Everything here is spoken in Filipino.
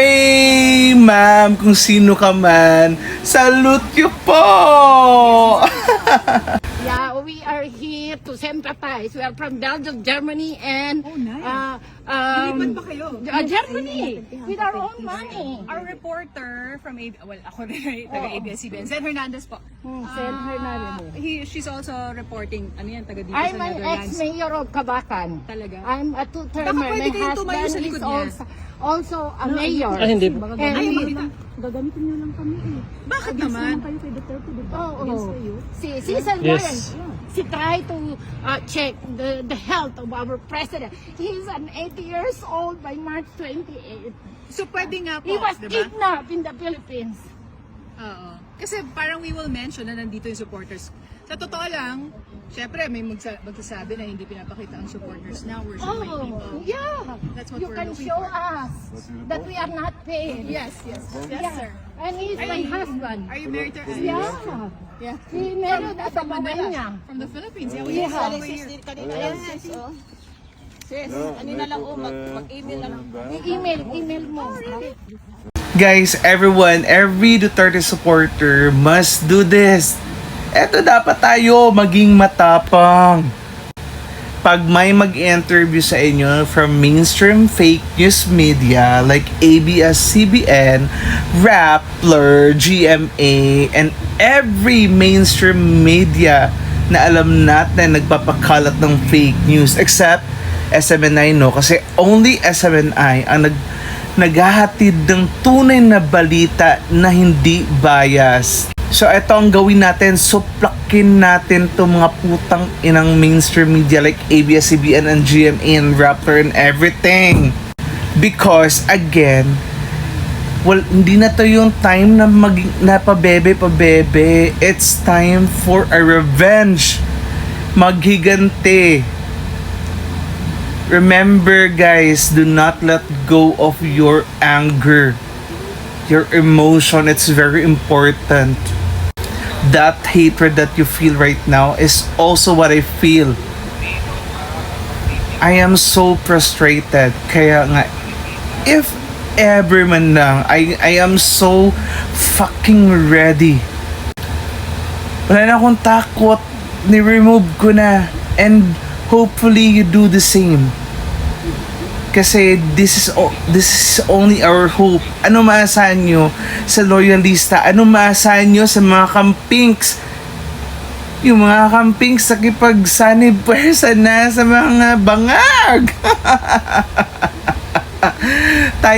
Hooray! Ma'am, kung sino ka man, salute you po! Yeah, we are here to sympathize. We are from Belgium, Germany, and Nilipan ba kayo? Germany with our own money. Our reporter from ako rin, taga-ABS-CBN, Zen Hernandez po. Sen Hernandez. She's also reporting, taga dito I'm sa an Netherlands. ex-mayor of Kabakan. Talaga? I'm a two-termer. Baka pwede My kayong tumayo sa husband likod is niya. also a mayor. hindi. And Gagamitin niyo lang kami eh. Bakit Against naman? kayo kay Duterte, di ba? Oo. Against kayo. Si Cesar Yes. Warren, she tried to check the health of our president. He's an 80 years old by March 28. So pwede nga po, He was diba? kidnapped in the Philippines. Oo. Kasi parang we will mention na nandito yung supporters. Sa totoo lang, syempre may magsasabi na hindi pinapakita ang supporters now. We're showing Oh, people. yeah. That's what You we're can looking show for. us that we are not paid. Yes, yes. Yes, Yeah. sir. And he's my husband. Are you married to Yeah. Yeah. He married at the Manila. From the Philippines. Yeah, we Yeah. have over here. Kanina lang mag-email lang. Email mo. Guys, everyone, every Duterte supporter must do this. Eto, dapat tayo maging matapang. Pag may mag-interview sa inyo from mainstream fake news media like ABS-CBN, Rappler, GMA, and every mainstream media na alam natin nagpapakalat ng fake news except SMNI, no? Kasi only SMNI ang naghahatid ng tunay na balita na hindi bias. So ito ang gawin natin, suplakin natin to mga putang inang mainstream media like ABS-CBN and GMA and Rappler and everything. Because again, hindi na to yung time na pabebe. It's time for a revenge. Maghigante. Remember guys, do not let go of your anger. Your emotion, it's very important. That hatred that you feel right now is also what I feel. I am so frustrated. Kaya nga, if ever man lang, I am so fucking ready. Wala na akong takot. Ni-remove ko na. And hopefully you do the same. Kasi this is only our hope. Ano maasahan nyo sa loyalista? Ano maasahan nyo sa mga campings? Yung mga campings nakipagsanib pwersa na sa mga bangag.